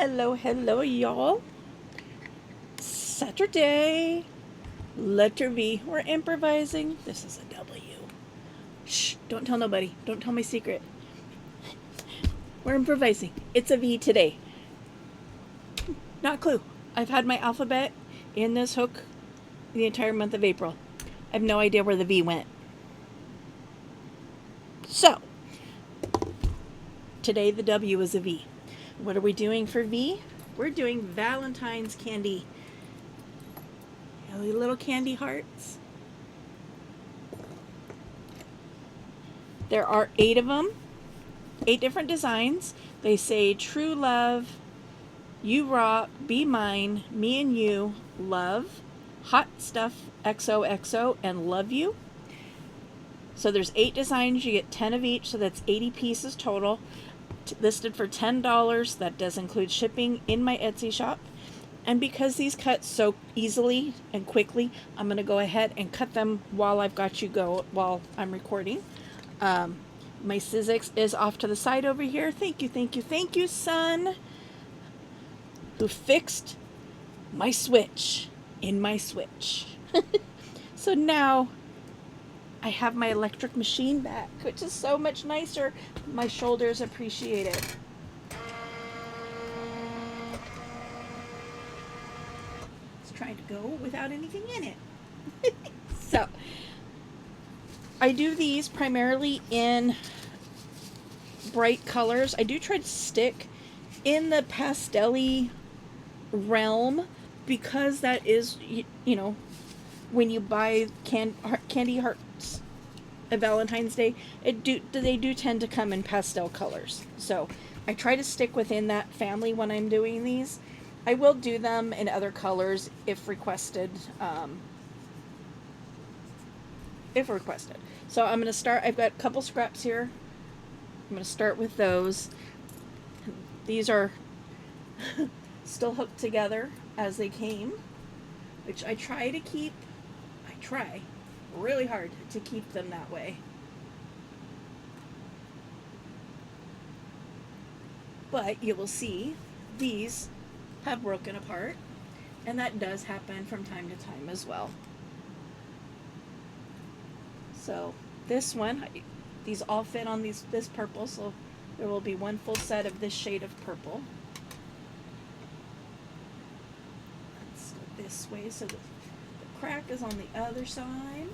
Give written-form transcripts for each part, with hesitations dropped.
Hello, y'all. Saturday. Letter V. We're improvising. This is a W. Shh, don't tell nobody. Don't tell my secret. We're improvising. It's a V today. Not a clue. I've had my alphabet in this hook the entire month of April. I have no idea where the V went. So, today the W is a V. What are we doing for V? We're doing Valentine's candy. Little candy hearts. There are 8 of them, 8 different designs. They say true love, you rock, be mine, me and you, love, hot stuff, XOXO, and love you. So there's 8 designs. You get 10 of each, so that's 80 pieces total. Listed for $10. That does include shipping in my Etsy shop. And because these cut so easily and quickly, I'm going to go ahead and cut them while I'm recording. My Sizzix is off to the side over here. Thank you, son, who fixed my switch in my switch. So now I have my electric machine back, which is so much nicer. My shoulders appreciate it. It's trying to go without anything in it. So I do these primarily in bright colors. I do try to stick in the pastel-y realm because that is, when you buy candy hearts at Valentine's Day, they do tend to come in pastel colors. So I try to stick within that family when I'm doing these. I will do them in other colors if requested. So I'm going to start. I've got a couple scraps here. I'm going to start with those. These are still hooked together as they came, which I try really hard to keep them that way. But you will see these have broken apart, and that does happen from time to time as well. So this one, these all fit on this purple, so there will be one full set of this shade of purple. Let's go this way so the crack is on the other side.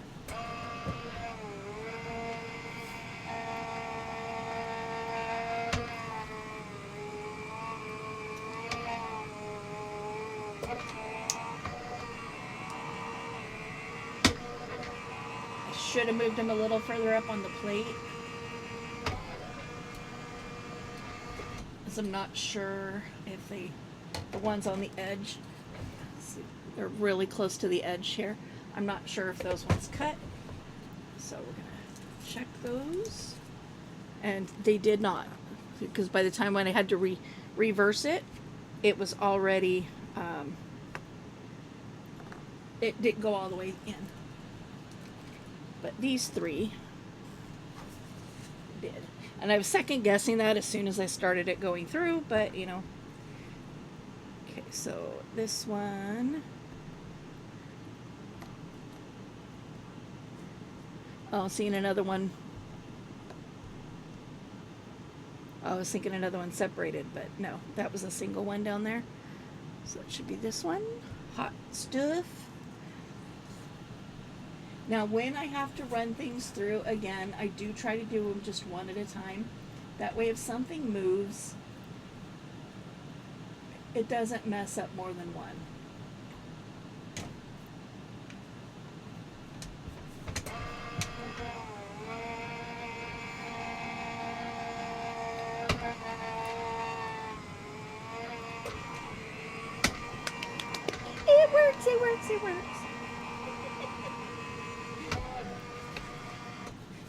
Should have moved them a little further up on the plate, as I'm not sure if the ones on the edge, they're really close to the edge here. I'm not sure if those ones cut, so we're gonna check those. And they did not, because by the time when I had to reverse it, it was already it didn't go all the way in. But these 3 did. And I was second guessing that as soon as I started it going through, but Okay, so this one. Oh, seeing another one. I was thinking another one separated, but no, that was a single one down there. So it should be this one. Hot stuff. Now, when I have to run things through, again, I do try to do them just one at a time. That way, if something moves, it doesn't mess up more than one. It works.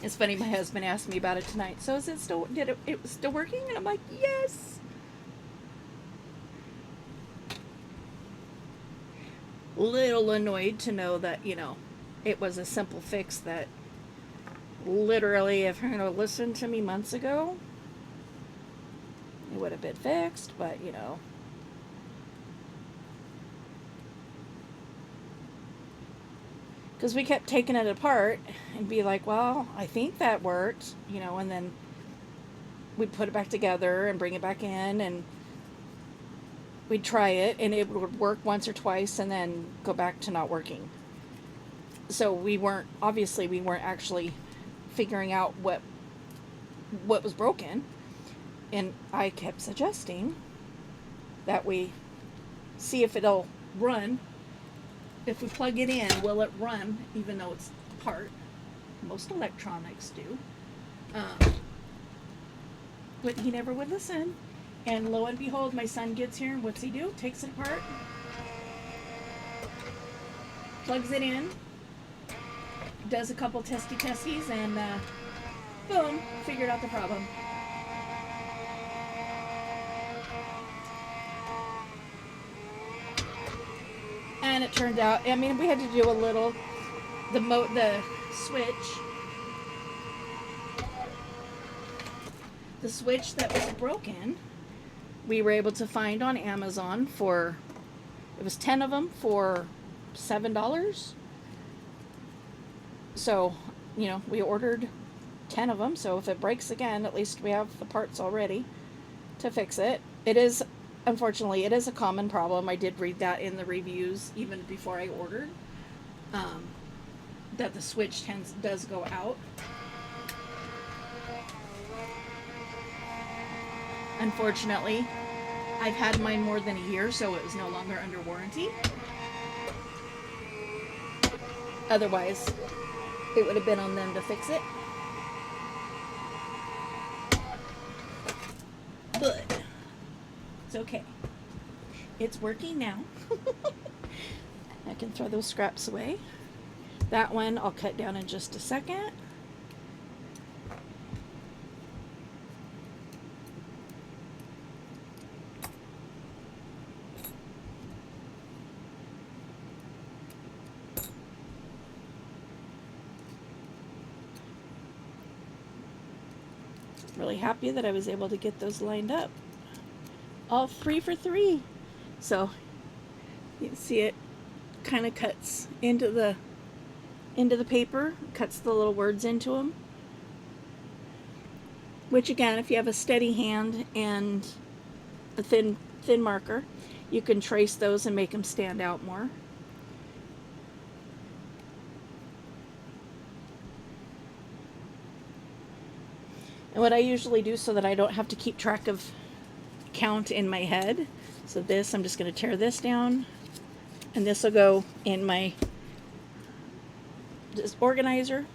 It's funny, my husband asked me about it tonight. So is it still, it was still working? And I'm like, yes. Little annoyed to know that, it was a simple fix that literally, if you're going to listen to me months ago, it would have been fixed, but Because we kept taking it apart and be like, well, I think that worked, and then we'd put it back together and bring it back in, and we'd try it, and it would work once or twice and then go back to not working. So we weren't actually figuring out what was broken. And I kept suggesting that we see if it'll run. If we plug it in, will it run even though it's apart? Most electronics do. But he never would listen. And lo and behold, my son gets here, and what's he do? Takes it apart, plugs it in, does a couple testies, and boom, figured out the problem. And it turned out, I mean, we had to do a little, the switch that was broken, we were able to find on Amazon it was 10 of them for $7. So, we ordered 10 of them, so if it breaks again, at least we have the parts already to fix it. Unfortunately, it is a common problem. I did read that in the reviews even before I ordered, that the switch does go out. Unfortunately, I've had mine more than a year, so it was no longer under warranty. Otherwise, it would have been on them to fix it. But it's okay. It's working now. I can throw those scraps away. That one I'll cut down in just a second. Really happy that I was able to get those lined up. All 3 for 3. So you can see it kind of cuts into the paper, cuts the little words into them. Which again, if you have a steady hand and a thin marker, you can trace those and make them stand out more. And what I usually do so that I don't have to keep track of count in my head, so I'm just going to tear this down, and this will go in my organizer.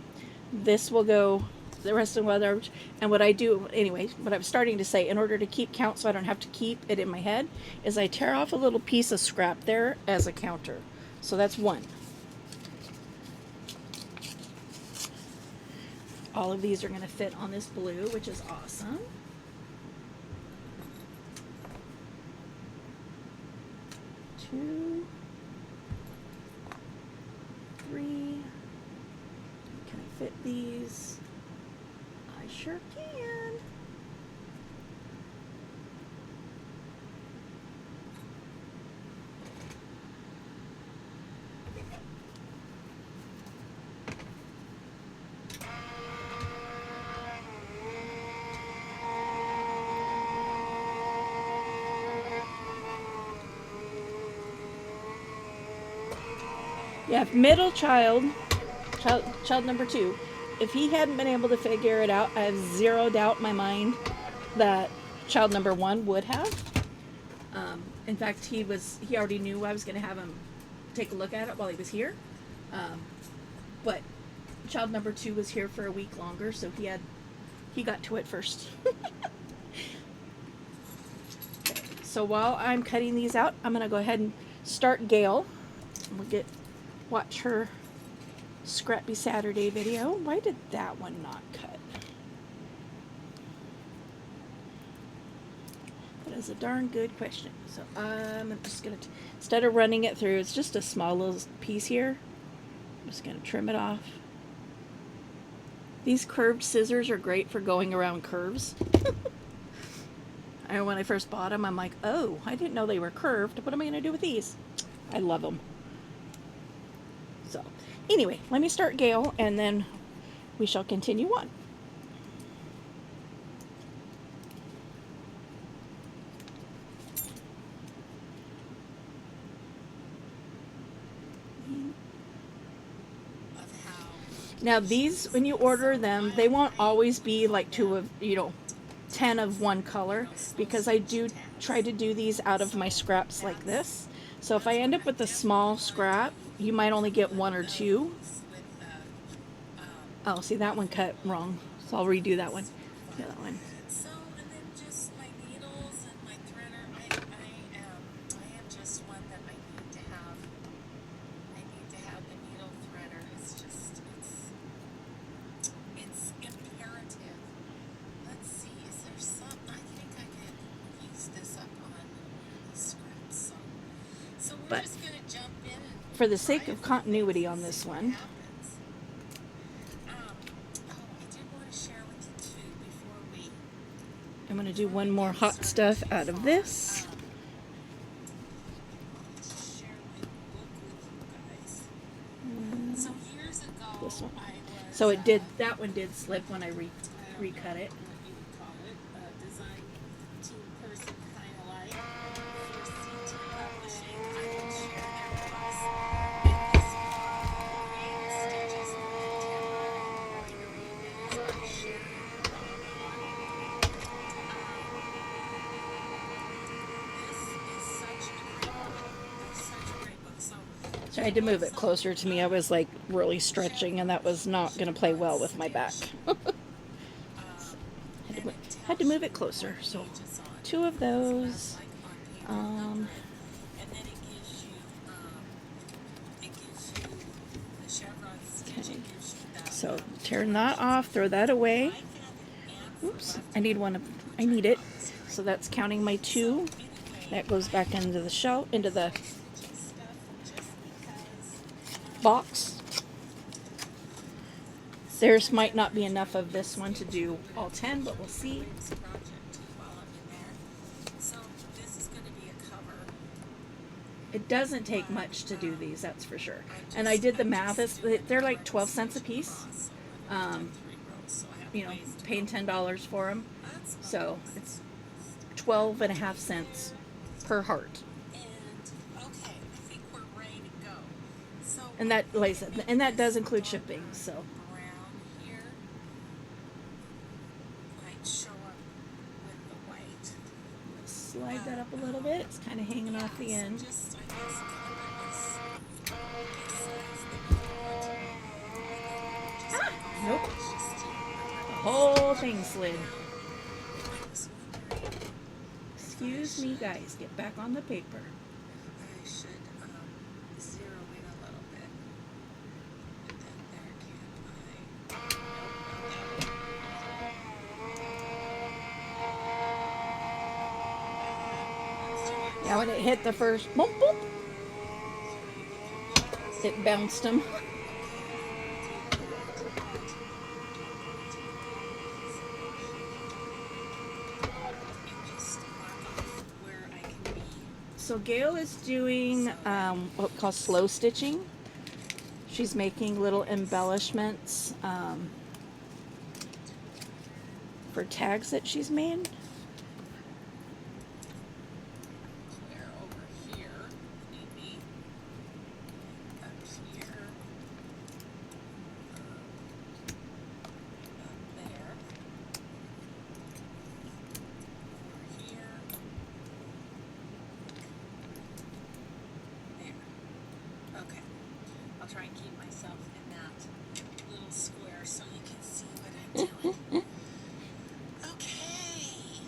This will go the rest of the other. And what I do, anyway, what I'm starting to say, in order to keep count so I don't have to keep it in my head, is I tear off a little piece of scrap there as a counter. So that's 1. All of these are going to fit on this blue, which is awesome. Two, 3. Can I fit these? I sure can. Yeah, middle child number 2, if he hadn't been able to figure it out, I have zero doubt in my mind that child number 1 would have. In fact, he already knew I was going to have him take a look at it while he was here. But child number 2 was here for a week longer, so he got to it first. Okay, so while I'm cutting these out, I'm going to go ahead and start Gail. We'll watch her Scrappy Saturday video. Why did that one not cut? That is a darn good question. So I'm just going to, instead of running it through, it's just a small little piece here. I'm just going to trim it off. These curved scissors are great for going around curves. And when I first bought them, I'm like, oh, I didn't know they were curved. What am I going to do with these? I love them. So, Anyway, let me start Gail, and then we shall continue on. Now these, when you order them, they won't always be like 10 of one color, because I do try to do these out of my scraps like this. So if I end up with a small scrap, you might only get 1 or 2. Oh, see, that one cut wrong, so I'll redo that one. Yeah, that one. So, and then just my needles and my threader. I am just one that I need to have. I need to have the needle threader. It's imperative. Let's see, is there some? I think I could use this up on the scripts. So we're But just gonna jump in and for the sake of continuity on this one, I'm going to do one more hot stuff out of this. This one. So that one did slip when I recut it. So I had to move it closer to me. I was like really stretching, and that was not going to play well with my back. Had to move it closer. So 2 of those. Okay. So turn that off, throw that away. Oops, I need it. So that's counting my 2. That goes back into the shell, into the box. There's might not be enough of this one to do all 10, but we'll see. It doesn't take much to do these, that's for sure. And I did the math. They're like 12 cents a piece. Paying $10 for them. So it's 12.5 cents per heart. And that, like I said, and that does include shipping. So. Slide that up a little bit. It's kind of hanging off the end. Nope. The whole thing slid. Excuse me, guys. Get back on the paper. I should zero in a little bit. And then there Now when it hit the first boop, boop, it bounced them. So Gail is doing what we call slow stitching. She's making little embellishments for tags that she's made. Try and keep myself in that little square so you can see what I'm doing. Okay.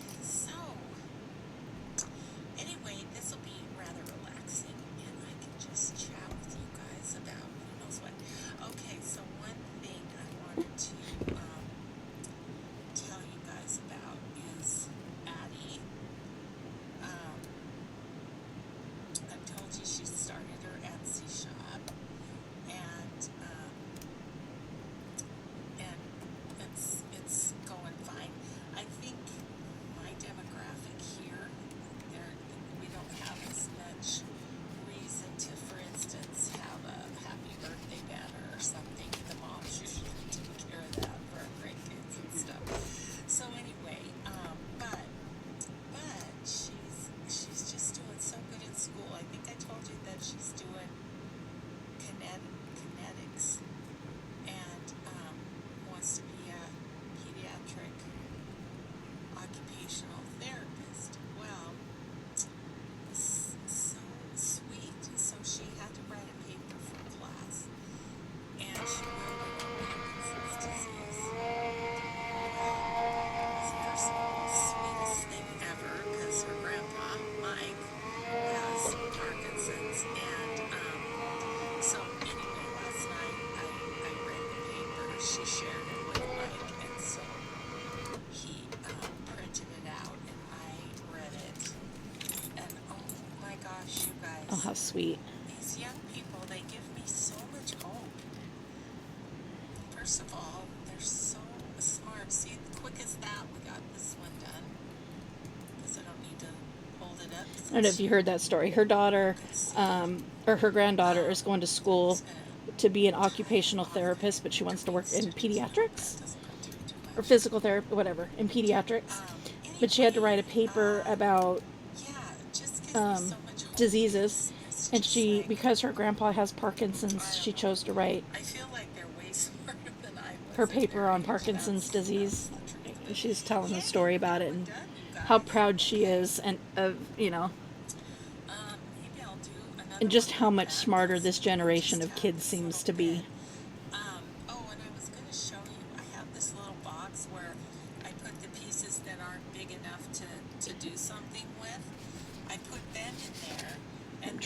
how sweet. These young people, they give me so much hope. First of all, they're so smart. See, quick as that, we got this one done. Because I don't need to hold it up. I don't know if you heard that story. Her daughter, or her granddaughter, is going to school to be an occupational therapist, but she wants to work in pediatrics or physical therapy, whatever, in pediatrics. But she had to write a paper about diseases, and she, because her grandpa has Parkinson's, she chose to write I feel like they're way smarter than I was. her paper on Parkinson's disease. She's telling the story about it and how proud she is, and Maybe I'll do another and just one how like much that. smarter this generation of kids seems to be. Oh, and I was going to show you, I have this little box where I put the pieces that aren't big enough to do something with. I put them in there. And I'm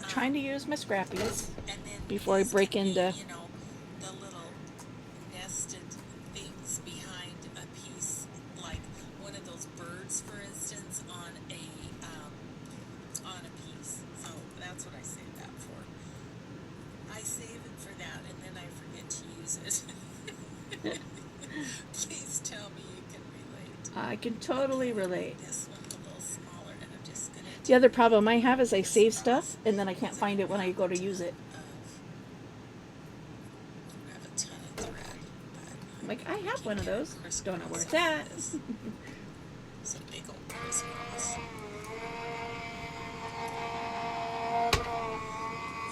trying to use my scrappies and then before I these break can be, into. you know, the little nested things behind a piece, like one of those birds, for instance, on a piece. So that's what I save that for. I save it for that, and then I forget to use it. Please tell me you can relate. I can totally relate. This one's a little smaller, and I'm just gonna The other problem I have is I save stuff and then I can't find it when I go to use it. I have a ton of thread, I'm like, I have one of those. crisscross Don't know where it's on at. this. It's a big old crisscross.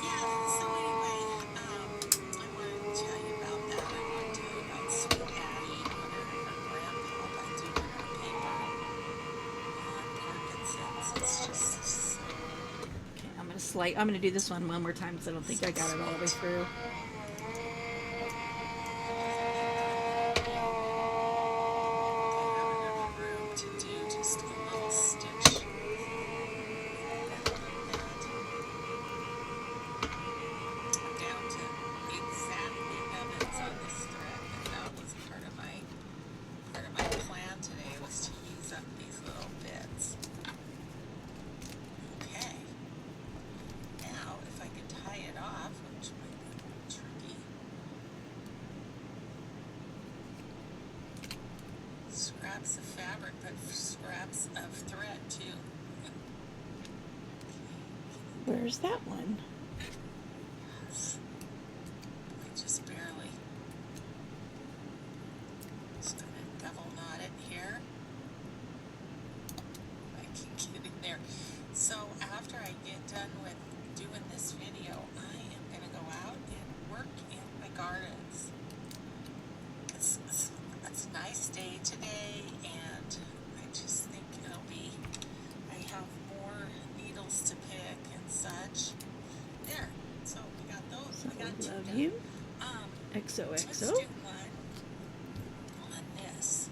Yeah, so anyway, I wanted to tell you about that. I want to tell you about Sweet Addie and her grandpa by doing her paper on Parkinson's. It's just so Okay, I'm gonna do this one more time because I don't think I got it all the way through. room to do just a little stitch. I'm down to exactly nubbins on this thread, but that was part of my plan today, was to use up these little bits. Okay. Now, if I could tie it off, which might be a little tricky. Scraps of fabric, but scraps of thread too. Where's that one? I just barely. Just gonna double knot it here. I can get in there. So after I get done with doing this video, I am gonna go out and work in my gardens. It's a nice day today, and I just think it'll be, I have more needles to pick and such. There, so we got those. So We got two love done. you. Let's do XOXO. one on this.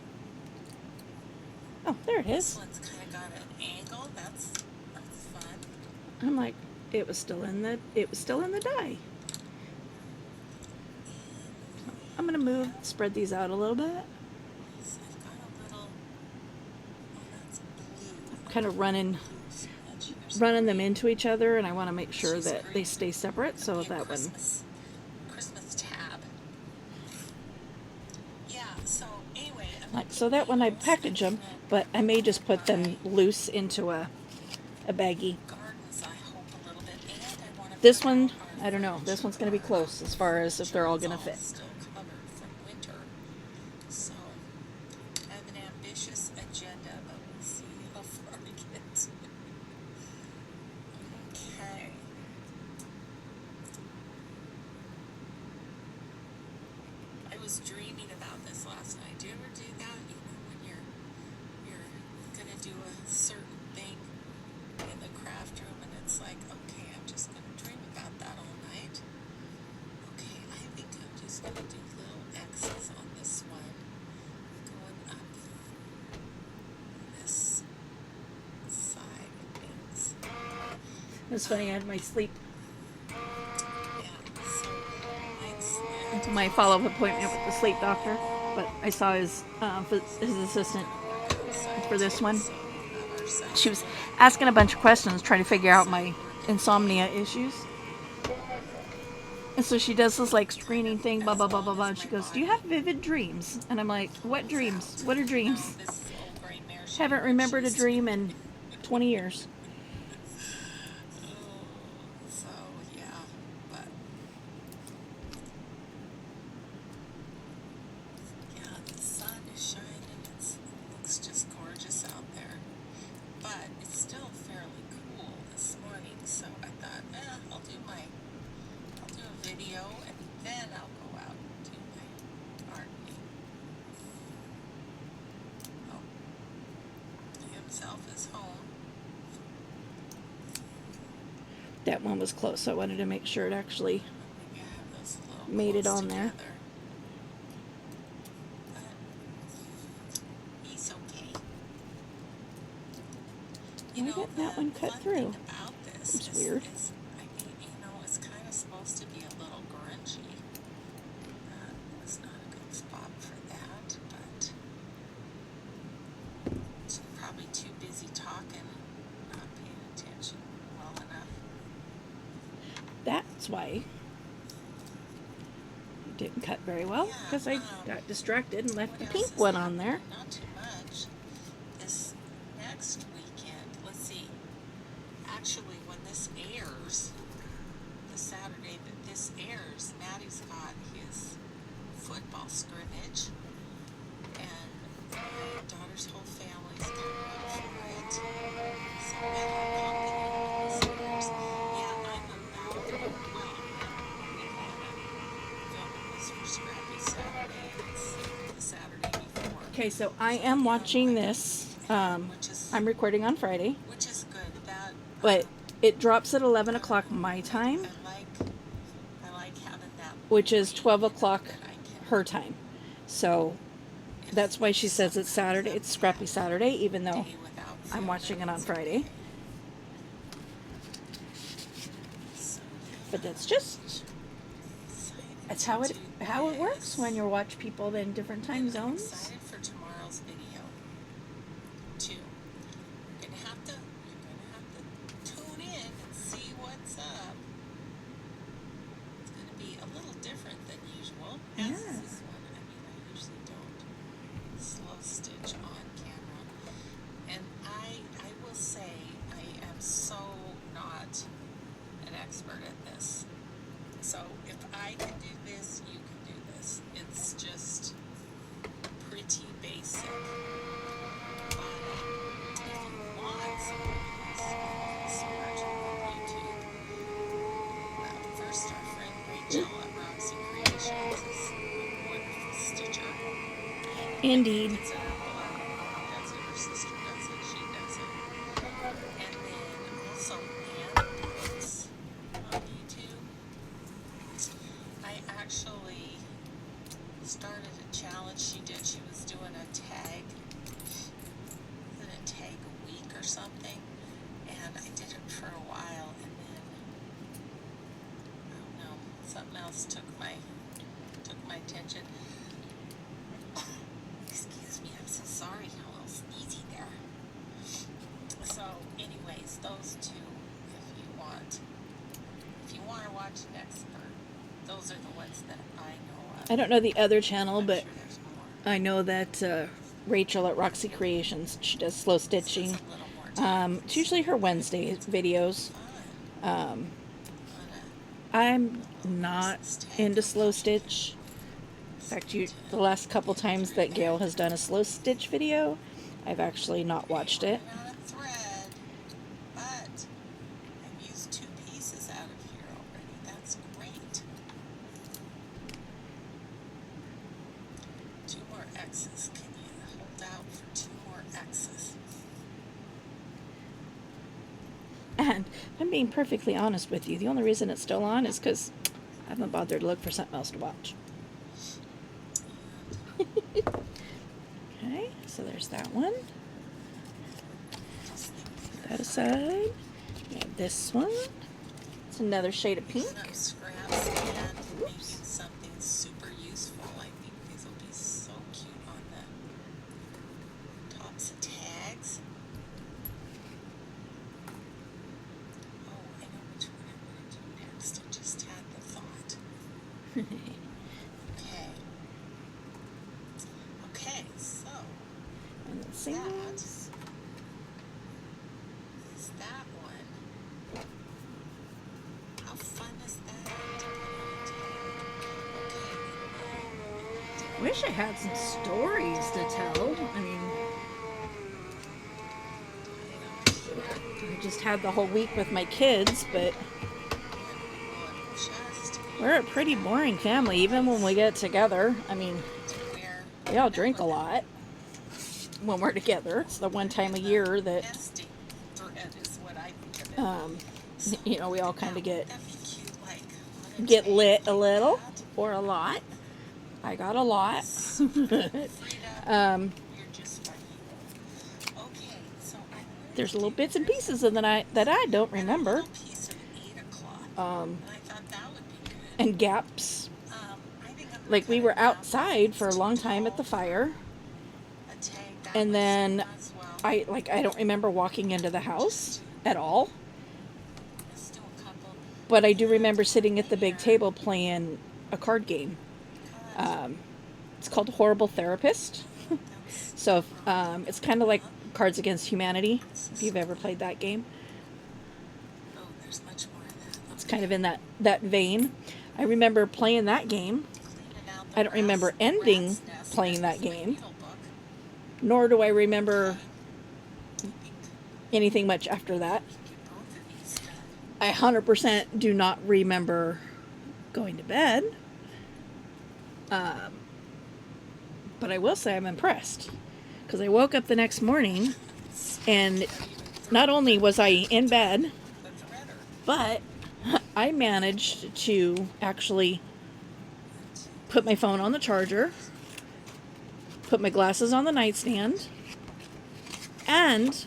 Oh, there it This is. one's kind of got an angle. That's fun. I'm like, it was still in the die. I'm gonna spread these out a little bit. So I've got a little. Oh, that's blue. Kind of running Blue smudge. running them into each other, and I want to make sure She's that they green. stay separate. So Be a that one. Christmas tab. Yeah. So anyway, Like, so that one I package them, but I may just put them loose into a baggie. Gardens, I hope a little bit, and I want to. This one, I don't know. This one's gonna be close as far as if they're all gonna fit. Still covered from winter, so I have an ambitious agenda, but we'll see how far we get. Okay. I was dreaming about this last night. Do you ever do that? You know, when you're gonna do a certain thing in the craft room, and it's like, okay, I'm just gonna dream about that all night. Okay, I think I'm just gonna do little X's on this one, going up this side things. It's funny. I had my sleep, Yeah, so mine's my follow-up appointment with the sleep doctor, but I saw his assistant for this one. She was asking a bunch of questions, trying to figure out my insomnia issues. And so she does this like screening thing, blah blah blah blah blah. And she goes, "Do you have vivid dreams?" And I'm like, "What dreams? What are dreams?" This old gray mare she Haven't remembered a dream in 20 years. So yeah, but yeah, the sun is shining. It looks just gorgeous out there. But it's still fairly cool this morning, so I thought, I'll do a video and then I'll go out and do my gardening. Oh, he himself is home. That one was close, so I wanted to make sure it actually Maybe I have those a little made it close on there. together. But he's okay. You Why know, didn't that one cut fun through? thing about this It's is, weird. I mean, it's kind of supposed to be a little grungy. It's not a good spot for that, but it's probably too busy talking, not paying attention well enough. That's why it didn't cut very well, because I got distracted and left the What else pink is one on there. happening? Not too much. This next weekend, let's see. Actually, when this airs, the Saturday that this airs, Maddie's got his football scrimmage, and my daughter's whole family's coming up for it. So at our company, when this airs, yeah, I'm about, well, we had filming this for Scrappy Saturday, and it's the Saturday before. Okay, so I am watching this. I'm recording on Friday, Which is good. That but it drops at 11 o'clock my time, I like having that. which is 12 o'clock that I can- her time. So that's why she says it's Saturday. It's Scrappy Saturday, even though day without I'm watching it on filming. Friday. So, But that's just excited that's to how it do works this. when you watch people in different time I'm zones. excited for tomorrow's video too. You're gonna have to tune in and see what's up. It's gonna be a little different than usual. As Yeah. is this one. I mean, I usually don't slow stitch on camera. And I will say I am so not an expert at this. So if I can do this, you can do this. It's just pretty basic. But if you want someone who's smart on YouTube, first our friend Rachel at Roxy Creations is a wonderful stitcher. Indeed. It's her mom does it, her sister does it, she does it. And then also Ann Brooks on YouTube. I actually started a challenge she did. She was doing a tag. Was it a tag a week or something? And I did it for a while, and then I don't know, something else took my attention. Excuse me, I'm so sorry. A little sneezy there. So, anyways, those two, if you want to watch an expert, those are the ones that I know of. I don't know the other channel, I'm but sure there's more. I know that Rachel at Roxy Creations, she does slow stitching. It's a little more time. It's usually her Wednesday videos. Fun. I'm not into slow stitch. In fact, the last couple times that Gail has done a slow stitch video, I've actually not watched it. Running out of thread, but I've used 2 pieces out of here already. That's great. 2 more X's. Can you hold out for 2 more X's? And I'm being perfectly honest with you. The only reason it's still on is because I haven't bothered to look for something else to watch. Okay, so there's that one. Put that aside. We have this one. It's another shade of pink. Some scraps and maybe something super useful. I think these will be so cute on the tops of tags. Oh, I know is that one? How fun is that to put on a tag? Okay. Wish I had some stories to tell. I mean, I just had the whole week with my kids, but we're a pretty boring family, even when we get together. I mean, we all drink a lot when we're together. It's the one time a year that, we all kind of get lit a little or a lot. I got a lot. There's little bits and pieces of the night that I don't remember. And gaps. Like, we were outside for a long time at the fire. And then I don't remember walking into the house at all. But I do remember sitting at the big table playing a card game. It's called Horrible Therapist. So it's kind of like Cards Against Humanity, if you've ever played that game. It's kind of in that vein. I remember playing that game. I don't remember ending playing that game, nor do I remember anything much after that. I 100% do not remember going to bed. But I will say I'm impressed, because I woke up the next morning and not only was I in bed, but I managed to actually put my phone on the charger, put my glasses on the nightstand, and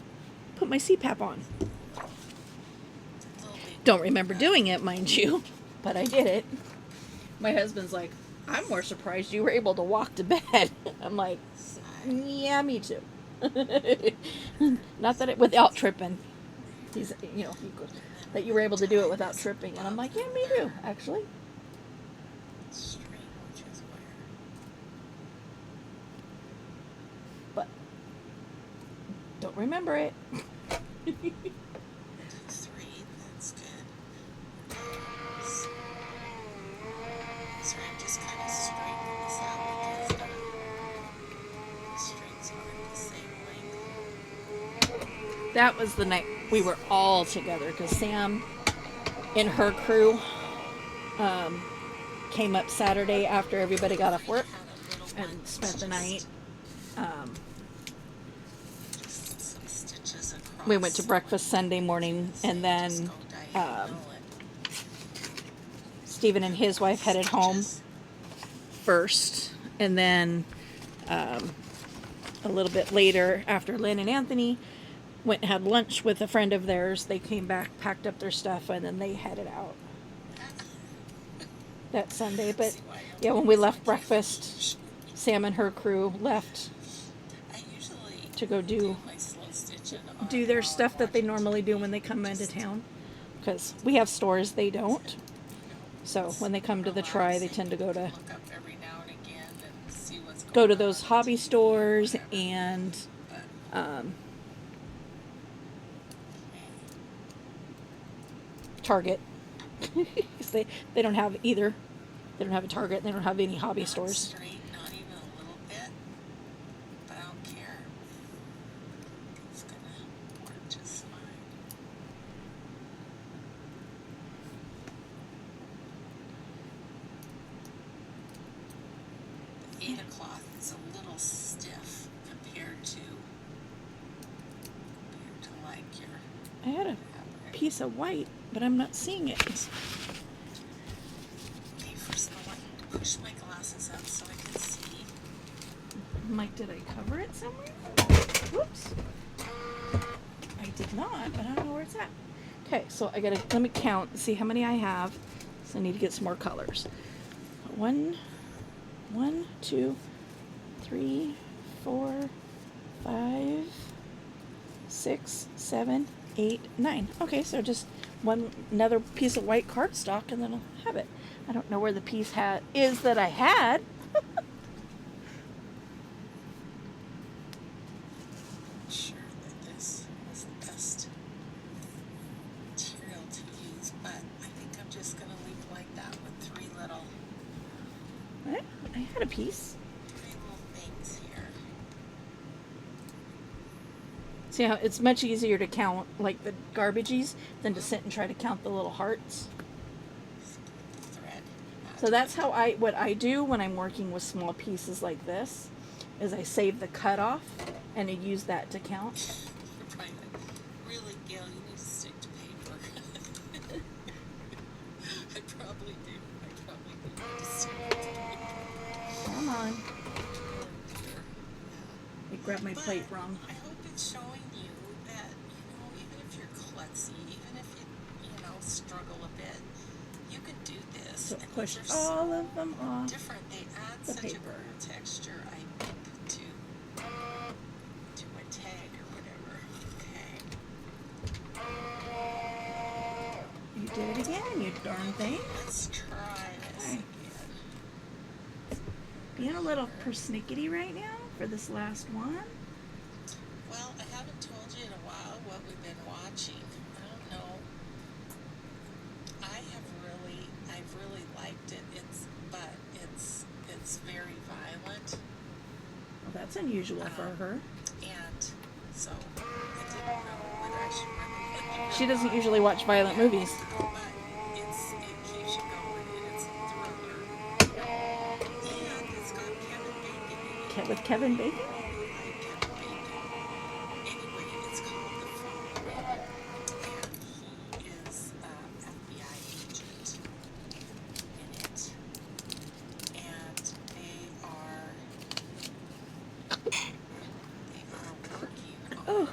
put my CPAP on. Don't remember doing it, mind you, but I did it. My husband's like, I'm more surprised you were able to walk to bed. I'm like, yeah, me too. Not that it without tripping. He's, he goes, that you were able to do it without tripping. And I'm like, yeah, me too, actually. But don't remember it. That was the night we were all together, because Sam and her crew came up Saturday after everybody got off work and spent the night. We went to breakfast Sunday morning, and then Stephen and his wife headed home first, and then a little bit later, after Lynn and Anthony went and had lunch with a friend of theirs, they came back, packed up their stuff, and then they headed out that Sunday. But yeah, when we left breakfast, Sam and her crew left to go do their stuff that they normally do when they come into town, because we have stores, they don't. So when they come to the Tri, they tend to go to those hobby stores and Target. they don't have either. They don't have a Target. They don't have any hobby stores. Not even a little bit, but I don't care. It's gonna work just fine. The Ada cloth is a little stiff compared to like your. I had a piece of white, but I'm not seeing it. Okay, first I want to push my glasses up so I can see. Mike, did I cover it somewhere? Whoops. I did not, but I don't know where it's at. Okay, so let me count, see how many I have. So I need to get some more colors. 1, 2, 3, 4, 5, 6, 7, 8, 9. Okay, so just another piece of white cardstock, and then I'll have it. I don't know where the piece is that I had. Sure that this was the best piece. Three little things here. See how it's much easier to count like the garbages than to sit and try to count the little hearts. Thread. So that's how what I do when I'm working with small pieces like this, is I save the cutoff and I use that to count. You're probably like, really, Gail, you need to stick to paper. I probably do. I probably do need to stick to paper. Come on. Oh dear. I grabbed my But plate wrong. I hope it's showing you that, even if you're klutzy, even if you struggle a bit, you can do this. So And push these are all so of them off. different. They add the such paper. a cool texture, I think, to a tag or whatever. Okay. You did it again, you darn thing. Let's try this Okay. again. Being a little persnickety right now for this last one. Well, I haven't told you in a while what we've been watching. I don't know. I've really liked it. It's very violent. Well, that's unusual for her. And so I didn't know whether I should recommend it. She doesn't usually watch violent movies. But it keeps you going, and it's a thriller. And it's got Kevin Bacon in it. With Kevin Bacon? I like Kevin Bacon. Anyway, it's called The Following, and he is an FBI agent in it. And they are working on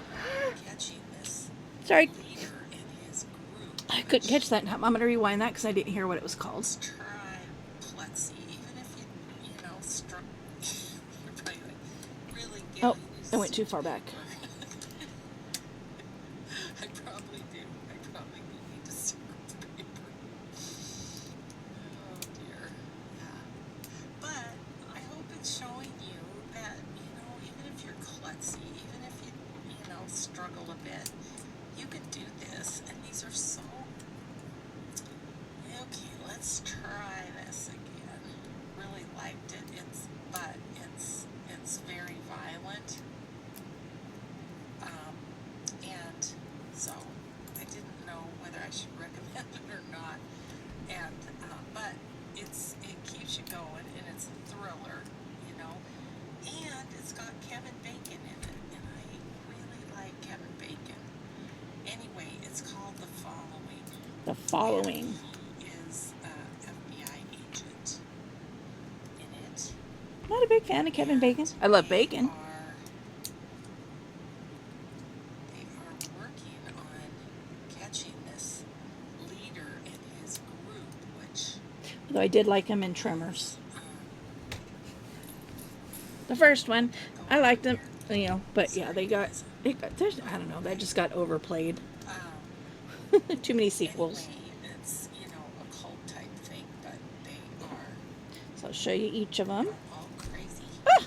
catching this Sorry, leader in his group. I couldn't catch that. I'm going to rewind that because I didn't hear what it was called. Let's try klutzy, even if you struggle. You're probably like, really, Gail, Oh, you need to I went stick too far to back. paper. I probably do. I probably do need to stick with paper. Oh dear. Yeah. But I hope it's showing you that, even if you're klutzy, even if you struggle a bit, you can do this. And these are so... Okay, let's try this again. Really liked it. It's very violent. And so I didn't know whether I should recommend it or not. And but it keeps you going, and it's a thriller, and it's got Kevin Bacon in it, and I really like Kevin Bacon. Anyway, it's called The Following. The Following. And he is an FBI agent in it. Not a big fan of Kevin Bacon. I love bacon. They are working on catching this leader in his group, which... Though I did like him in Tremors. The first one, I liked him, but yeah, I don't know, that just got overplayed. Too many sequels. Anyway, it's, a cult type thing, but they are... So I'll show you each of them. all crazy. Ah!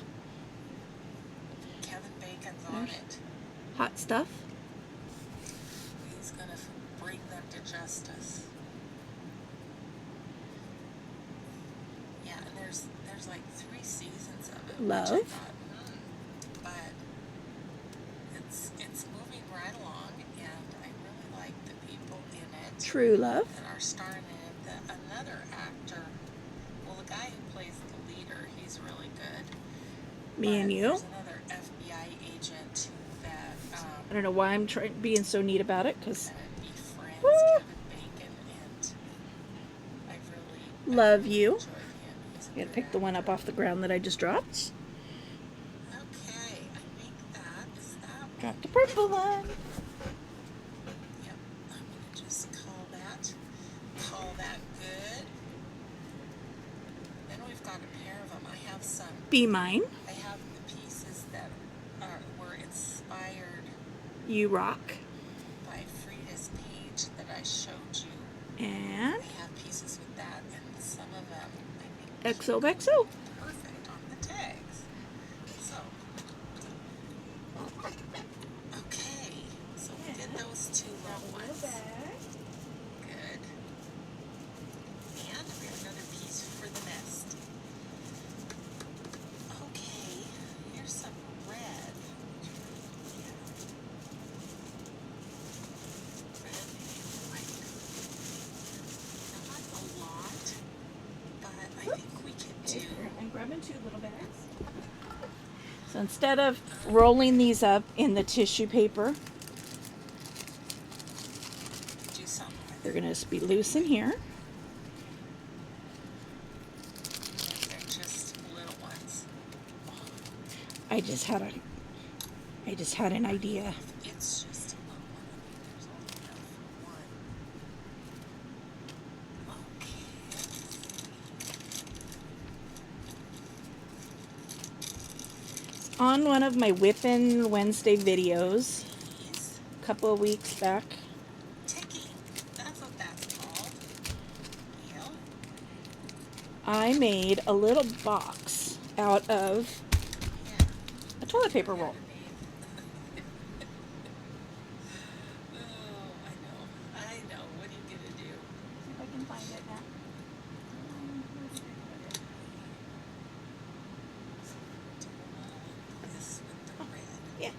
Kevin Bacon's on it. Hot stuff. He's gonna bring them to justice. Yeah, and there's like 3 seasons of it. Love. Which I thought, but it's moving right along, and I really like the people in it. True Love. That are starring in it. Another actor, well, the guy who plays the leader, he's really good. Me and you. There's another FBI agent that I don't know why I'm being so neat about it, because that befriends Woo! Kevin Bacon, and I really love you. enjoyed him. He's a I gotta good pick the one up actor. off the ground that I just dropped. Okay, I think that is that one. Drop the purple one. Yep, I'm gonna just call that good. Then we've got a pair of them. I have some. Be Mine. I have the pieces that were inspired You Rock. by Frida's page that I showed you. And I have pieces with that, and some of them I think XOXO. perfect on the tags. So, okay, so we did those 2 little ones. Good. And we have another piece for the nest. 2 little bags. So instead of rolling these up in the tissue paper, Do something with they're going to be loose in here. it. They're just little ones. I just had an idea. It's just a little one. I mean, there's only enough for one. Okay. On one of my Whippin' Wednesday videos These. a couple of weeks back, Ticking. That's what that's called. Yep. I made a little box out of Yeah. a toilet paper roll. Oh, I know. What are you gonna do? See if I can find it now. This with the red. Yeah.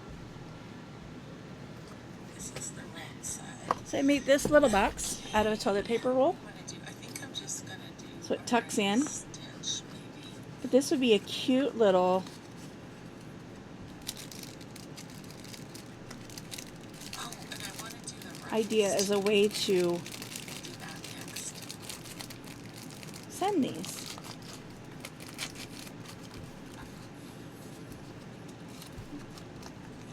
This is the red side. So I made this little box out of a toilet paper roll. I think I'm just gonna do. So it tucks in. Stitch, maybe. But this would be a cute little Oh, and I want to do the right. idea as a way to We'll do that next. send these.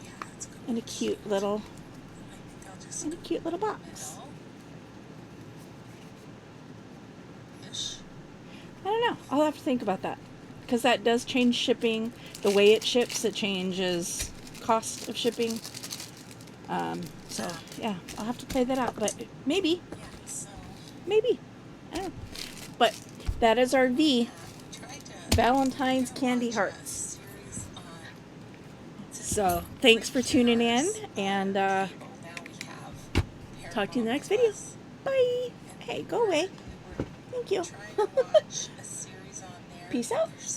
Yeah, that's good. In a cute little I think I'll just in a cute little box. middle. Ish. I don't know. I'll have to think about that. Because that does change shipping. The way it ships, it changes cost of shipping. So, yeah, I'll have to play that out. But maybe. Yeah, so Maybe. I don't know. But that is our V. we tried to Valentine's Candy launch a Hearts. series on So, thanks for tuning in. And now we have talk to you in the next video. Bye. Hey, go away. We're Thank you. trying to launch a series on there. Peace out. There's